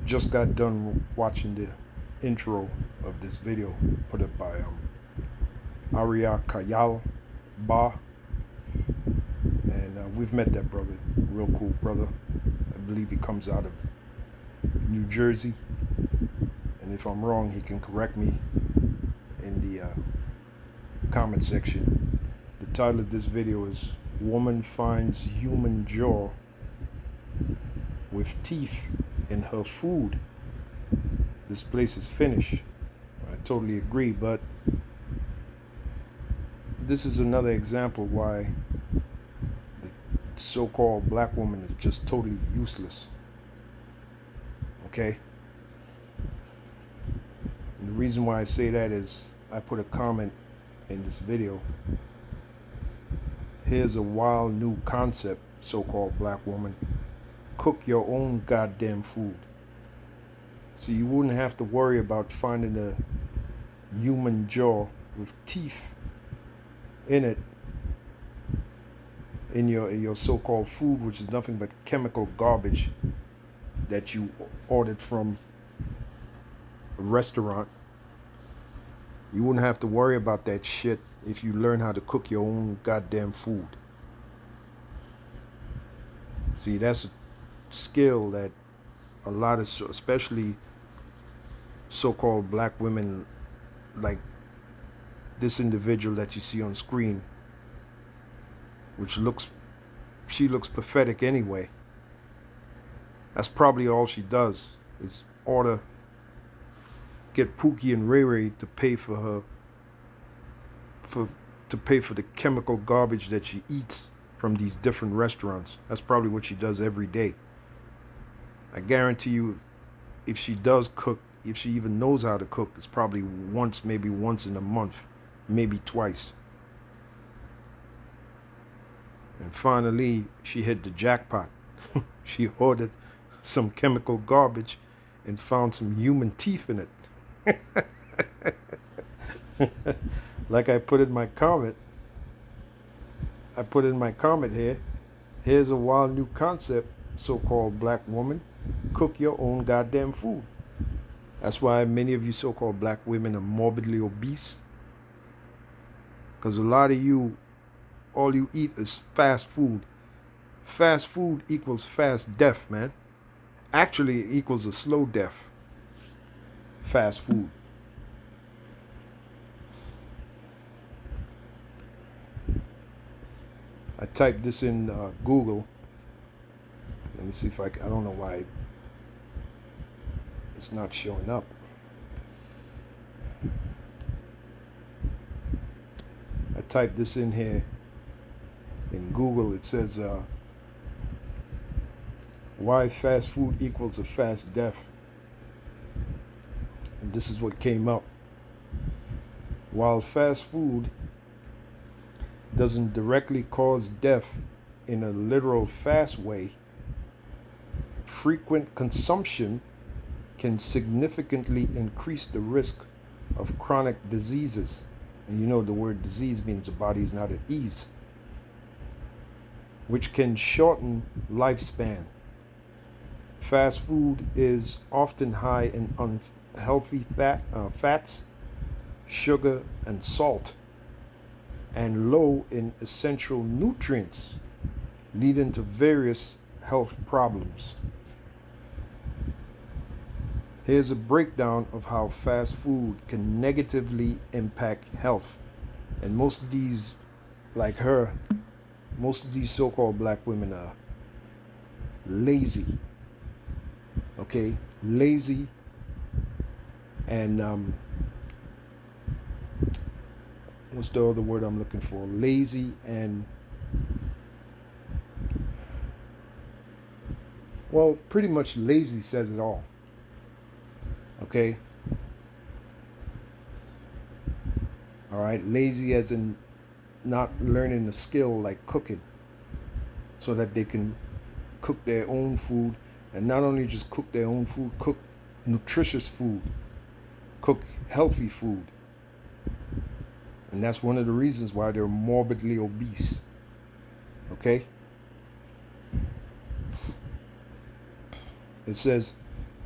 Just got done watching the intro of this video put up by Arya Kayal Ba, and we've met that brother. Real cool brother. I believe he comes out of New Jersey, and if I'm wrong, he can correct me in the comment section. The title of this video is "Woman Finds Human Jaw with Teeth in Her Food. This place is finished." I totally agree, but this is another example why the so-called black woman is just totally useless. Okay? And the reason why I say that is I put a comment in this video. Here's a wild new concept, so-called black woman. Cook your own goddamn food. So you wouldn't have to worry about finding a human jaw with teeth in it in your so-called food, which is nothing but chemical garbage that you ordered from a restaurant. You wouldn't have to worry about that shit if you learn how to cook your own goddamn food. See, that's a skill that a lot of, especially so-called black women like this individual that you see on screen, which she looks pathetic anyway. That's probably all she does is get Pookie and Ray Ray to pay for the chemical garbage that she eats from these different restaurants. That's probably what she does every day. I guarantee you, if she does cook, if she even knows how to cook, it's probably maybe once in a month, maybe twice. And finally, she hit the jackpot. She ordered some chemical garbage and found some human teeth in it. Like I put in my comment, here, here's a wild new concept, so-called black woman. Cook your own goddamn food. That's why many of you so-called black women are morbidly obese. Because a lot of you, all you eat is fast food. Fast food equals fast death, man. Actually, it equals a slow death. Fast food. I typed this in Google. Let me see if I don't know why it's not showing up. I typed this in here in Google. It says why fast food equals a fast death. And this is what came up. While fast food doesn't directly cause death in a literal fast way, frequent consumption can significantly increase the risk of chronic diseases. And you know the word disease means the body is not at ease, which can shorten lifespan. Fast food is often high in unhealthy fats, sugar, and salt, and low in essential nutrients, leading to various health problems. Here's a breakdown of how fast food can negatively impact health. And most of these, like her, most of these so-called black women are lazy. Okay? Lazy. And what's the other word I'm looking for? Lazy and, well, pretty much lazy says it all. Okay? All right? Lazy as in not learning a skill like cooking so that they can cook their own food, and not only just cook their own food, cook nutritious food, cook healthy food. And that's one of the reasons why they're morbidly obese. Okay? It says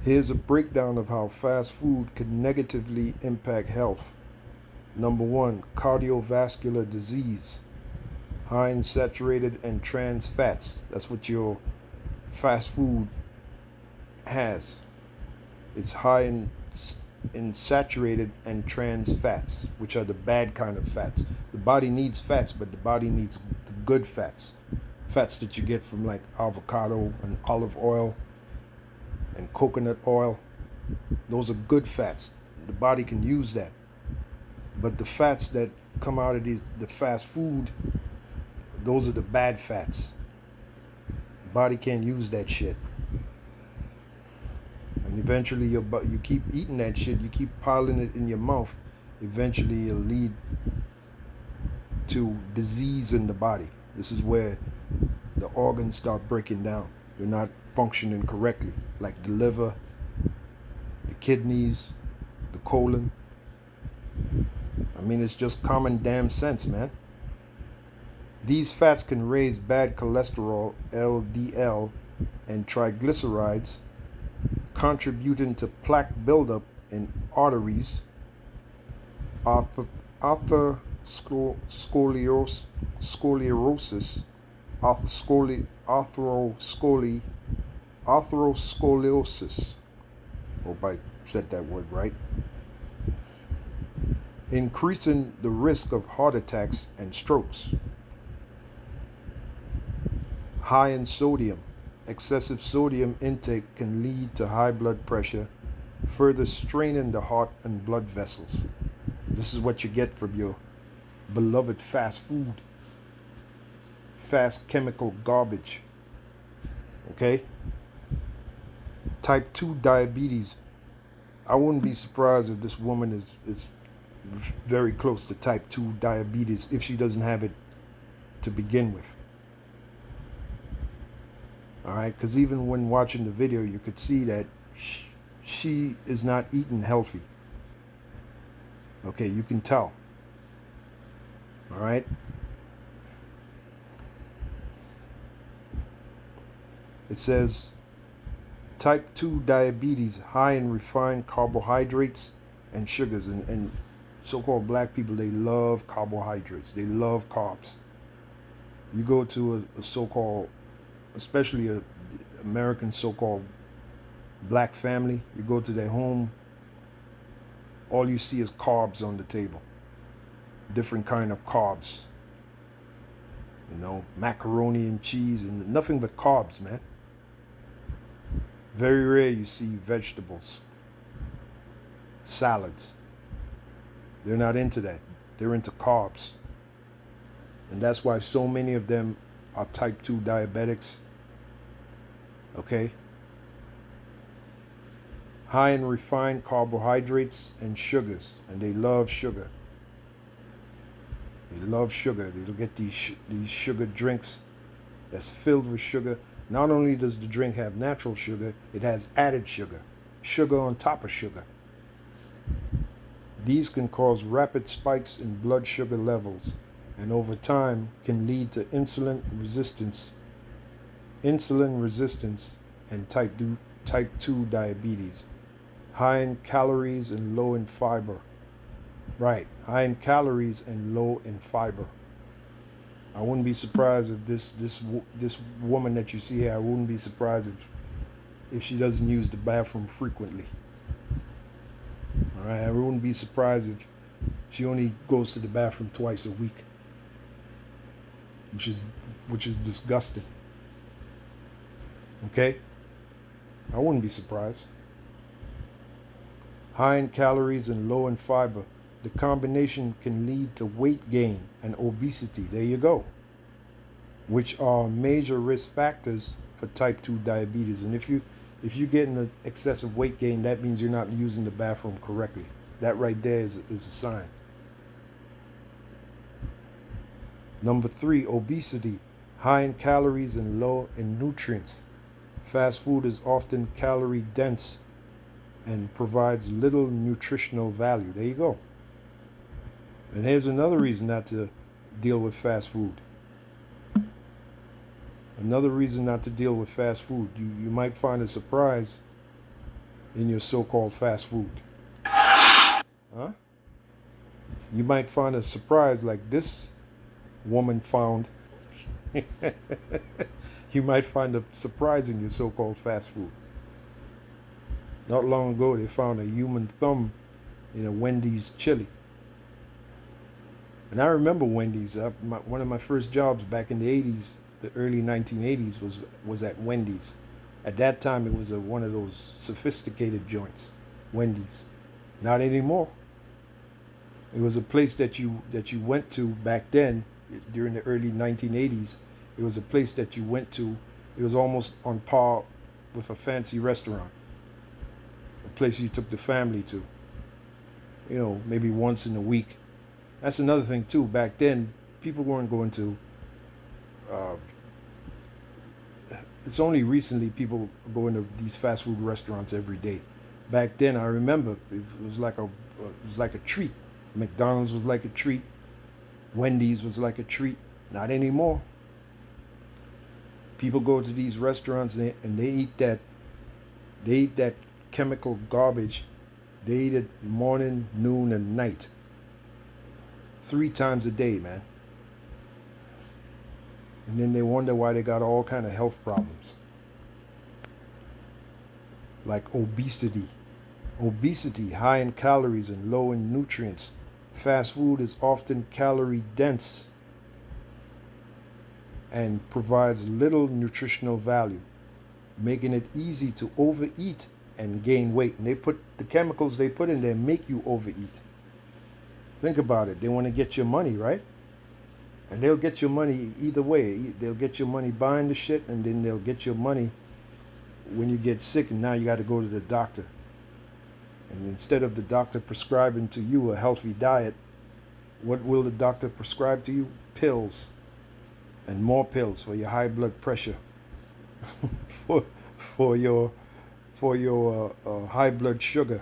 Here's a breakdown of how fast food can negatively impact health. Number one, cardiovascular disease, high in saturated and trans fats. That's what your fast food has. It's high in saturated and trans fats, which are the bad kind of fats. The body needs fats, but the body needs the good fats. Fats that you get from like avocado and olive oil and coconut oil. Those are good fats. The body can use that. But the fats that come out of the fast food, those are the bad fats. The body can't use that shit. And eventually you keep eating that shit, you keep piling it in your mouth, eventually it'll lead to disease in the body. This is where the organs start breaking down. They're not functioning correctly, like the liver, the kidneys, the colon. I mean, it's just common damn sense, man. These fats can raise bad cholesterol, LDL, and triglycerides, contributing to plaque buildup in arteries, atherosclerosis, atheroscoliosis. Hope I said that word right. Increasing the risk of heart attacks and strokes. High in sodium. Excessive sodium intake can lead to high blood pressure, further straining the heart and blood vessels. This is what you get from your beloved fast food. Fast chemical garbage. Okay? Type 2 diabetes. I wouldn't be surprised if this woman is very close to type 2 diabetes if she doesn't have it to begin with. All right, because even when watching the video, you could see that she is not eating healthy. Okay, you can tell. All right. It says type 2 diabetes, high in refined carbohydrates and sugars. And so-called black people, they love carbohydrates. They love carbs. You go to a so-called, especially a American so-called black family, you go to their home, all you see is carbs on the table. Different kind of carbs. You know, macaroni and cheese and nothing but carbs, man. Very rare you see vegetables, salads. They're not into that. They're into carbs. And that's why so many of them are type 2 diabetics. Okay? High in refined carbohydrates and sugars. And they love sugar. They love sugar. They'll get these sugar drinks that's filled with sugar. Not only does the drink have natural sugar, it has added sugar. Sugar on top of sugar. These can cause rapid spikes in blood sugar levels and over time can lead to insulin resistance and type 2 diabetes. High in calories and low in fiber. Right, high in calories and low in fiber. I wouldn't be surprised if this woman that you see here, I wouldn't be surprised if she doesn't use the bathroom frequently. All right, I wouldn't be surprised if she only goes to the bathroom twice a week, which is disgusting. Okay? I wouldn't be surprised. High in calories and low in fiber. The combination can lead to weight gain and obesity. There you go. Which are major risk factors for type 2 diabetes. And if you're getting an excessive weight gain, that means you're not using the bathroom correctly. That right there is a sign. Number 3, obesity. High in calories and low in nutrients. Fast food is often calorie dense and provides little nutritional value. There you go. And here's another reason not to deal with fast food. Another reason not to deal with fast food. You might find a surprise in your so-called fast food. Huh? You might find a surprise like this woman found. You might find a surprise in your so-called fast food. Not long ago, they found a human thumb in a Wendy's chili. And I remember Wendy's. One of my first jobs back in the 80s, the early 1980s, was at Wendy's. At that time, it was one of those sophisticated joints, Wendy's. Not anymore. It was a place that you went to back then, during the early 1980s. It was a place that you went to. It was almost on par with a fancy restaurant. A place you took the family to. You know, maybe once in a week. That's another thing too. Back then, people weren't going to. It's only recently people go into these fast food restaurants every day. Back then, I remember it was like a treat. McDonald's was like a treat. Wendy's was like a treat. Not anymore. People go to these restaurants and they eat that. They eat that chemical garbage. They eat it morning, noon, and night. 3 times a day, man. And then they wonder why they got all kind of health problems. Like obesity. Obesity, high in calories and low in nutrients. Fast food is often calorie dense and provides little nutritional value, making it easy to overeat and gain weight. And the chemicals they put in there make you overeat. Think about it. They want to get your money, right? And they'll get your money either way. They'll get your money buying the shit, and then they'll get your money when you get sick and now you got to go to the doctor. And instead of the doctor prescribing to you a healthy diet, what will the doctor prescribe to you? Pills. And more pills for your high blood pressure. for your high blood sugar.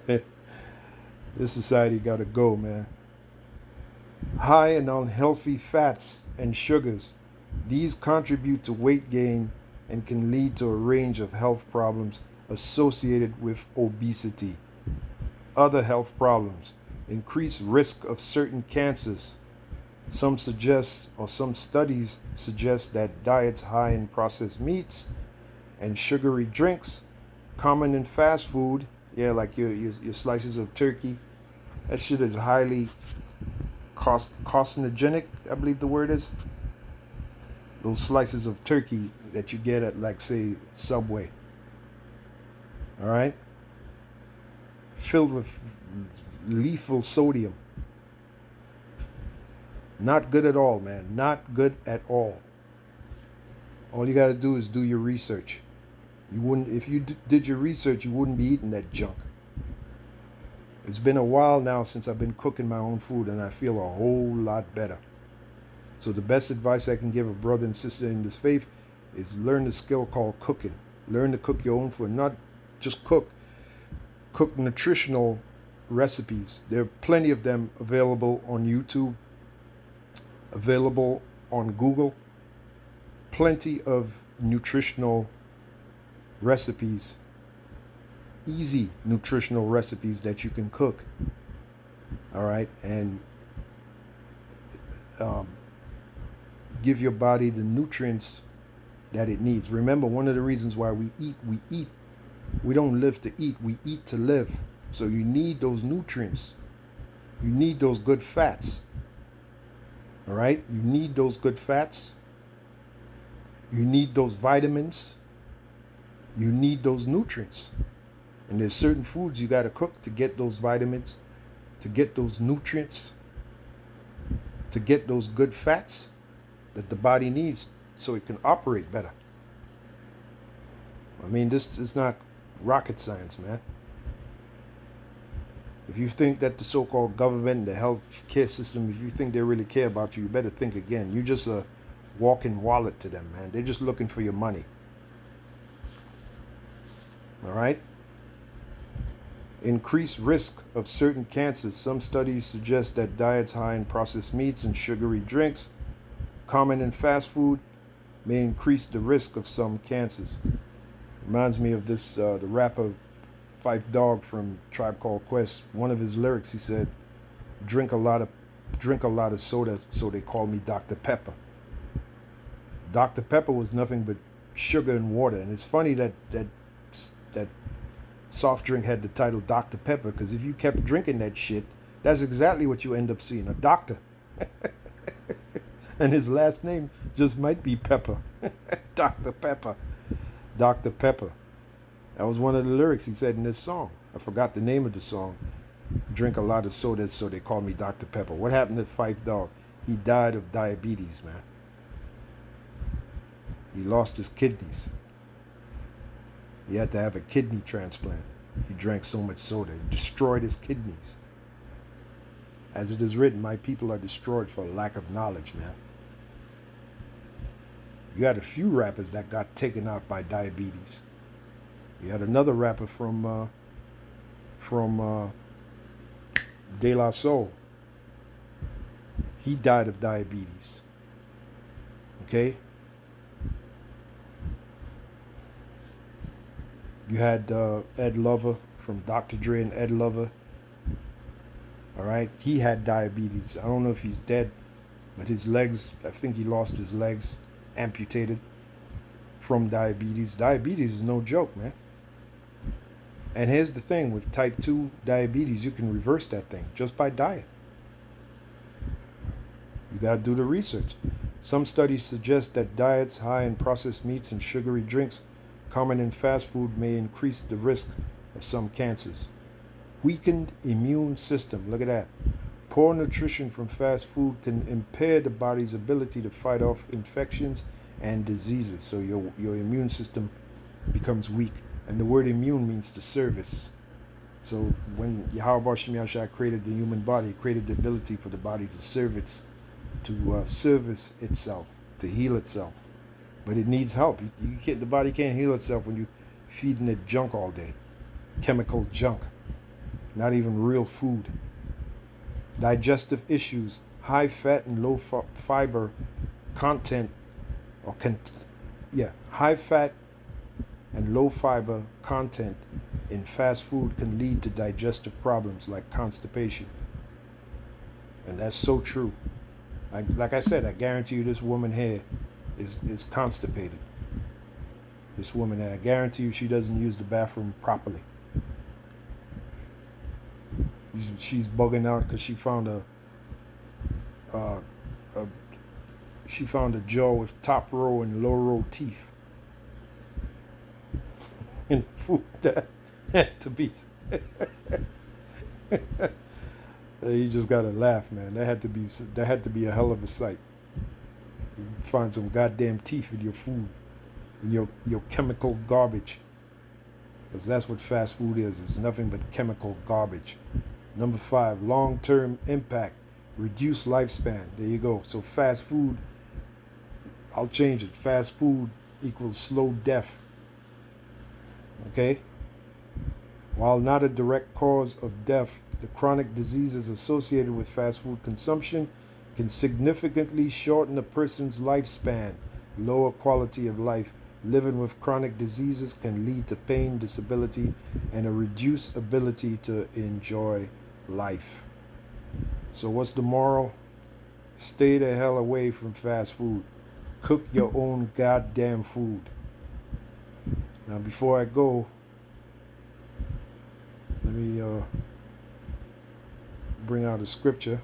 This society got to go, man. High and unhealthy fats and sugars. These contribute to weight gain and can lead to a range of health problems associated with obesity. Other health problems. Increased risk of certain cancers. Some studies suggest that diets high in processed meats and sugary drinks, common in fast food, like your slices of turkey, that shit is highly carcinogenic, I believe the word is. Those slices of turkey that you get at, like, say, Subway. All right? Filled with lethal sodium. Not good at all, man. Not good at all. All you got to do is do your research. If you did your research, you wouldn't be eating that junk. It's been a while now since I've been cooking my own food, and I feel a whole lot better. So the best advice I can give a brother and sister in this faith is learn the skill called cooking. Learn to cook your own food. Not just cook. Cook nutritional recipes. There are plenty of them available on YouTube, available on Google. Plenty of nutritional recipes. Easy nutritional recipes that you can cook. All right, and give your body the nutrients that it needs. Remember, one of the reasons why we eat. We don't live to eat. We eat to live. So you need those nutrients. You need those good fats. All right, you need those good fats. You need those vitamins. You need those nutrients. And there's certain foods you got to cook to get those vitamins, to get those nutrients, to get those good fats that the body needs so it can operate better. I mean, this is not rocket science, man. If you think that the so-called government and the health care system, if you think they really care about you, you better think again. You're just a walking wallet to them, man. They're just looking for your money. All right? Increased risk of certain cancers. Some studies suggest that diets high in processed meats and sugary drinks, common in fast food, may increase the risk of some cancers. Reminds me of this, the rapper Phife Dawg from Tribe Called Quest. One of his lyrics, he said, "Drink drink a lot of soda, so they call me Dr. Pepper." Dr. Pepper was nothing but sugar and water, and it's funny that soft drink had the title Dr. Pepper, because if you kept drinking that shit, that's exactly what you end up seeing, a doctor. And his last name just might be Pepper. Dr. Pepper. Dr. Pepper. That was one of the lyrics he said in this song. I forgot the name of the song. Drink a lot of soda, so they call me Dr. Pepper. What happened to Phife Dawg? He died of diabetes, man. He lost his kidneys. He had to have a kidney transplant. He drank so much soda. It destroyed his kidneys. As it is written, my people are destroyed for lack of knowledge, man. You had a few rappers that got taken out by diabetes. You had another rapper from De La Soul. He died of diabetes. Okay? You had Ed Lover from Dr. Dre and Ed Lover. All right? He had diabetes. I don't know if he's dead, but his legs, I think he lost his legs, amputated from diabetes. Diabetes is no joke, man. And here's the thing, with type 2 diabetes, you can reverse that thing just by diet. You got to do the research. Some studies suggest that diets high in processed meats and sugary drinks common in fast food may increase the risk of some cancers. Weakened immune system, look at that. Poor nutrition from fast food can impair the body's ability to fight off infections and diseases. So your immune system becomes weak. And the word immune means to service. So when Yahweh Shem Yahshua created the human body, he created the ability for the body to service itself, to heal itself. But it needs help. The body can't heal itself when you're feeding it junk all day. Chemical junk. Not even real food. Digestive issues, high fat and low fiber content, high fat and low fiber content in fast food can lead to digestive problems like constipation. And that's so true. Like I said, I guarantee you this woman here is constipated. This woman here, I guarantee you she doesn't use the bathroom properly. She's bugging out because she found a jaw with top row and low row teeth in food that had to be. You just gotta laugh, man. That had to be a hell of a sight. You find some goddamn teeth in your food, in your chemical garbage, because that's what fast food is. It's nothing but chemical garbage. Number 5, long-term impact, reduced lifespan. There you go. So fast food, I'll change it. Fast food equals slow death. Okay? While not a direct cause of death, the chronic diseases associated with fast food consumption can significantly shorten a person's lifespan. Lower quality of life. Living with chronic diseases can lead to pain, disability, and a reduced ability to enjoy life. So what's the moral? Stay the hell away from fast food. Cook your own goddamn food. Now before I go, let me bring out a scripture.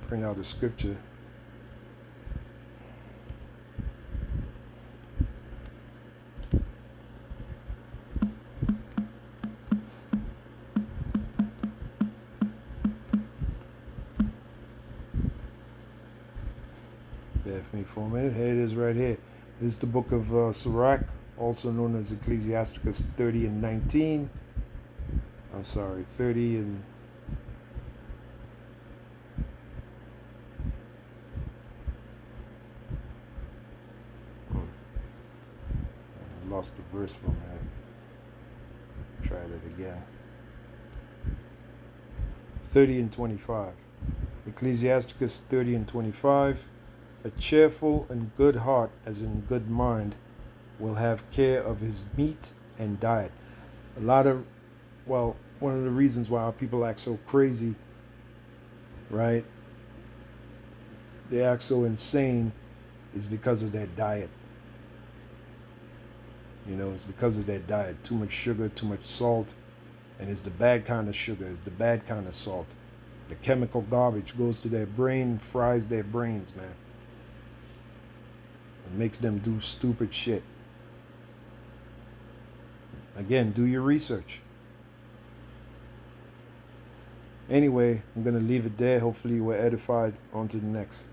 Bring out a scripture. Bear with me for a minute. Here it is right here. This is the book of Sirach, also known as Ecclesiasticus 30 and 19. I'm sorry, 30 and... I lost the verse from that. Try that again. 30 and 25. Ecclesiasticus 30 and 25. A cheerful and good heart, as in good mind, will have care of his meat and diet. One of the reasons why people act so crazy, right? They act so insane is because of their diet. It's because of their diet. Too much sugar, too much salt, and it's the bad kind of sugar, it's the bad kind of salt. The chemical garbage goes to their brain, fries their brains, man. It makes them do stupid shit. Again, do your research. Anyway, I'm going to leave it there. Hopefully you were edified. On to the next.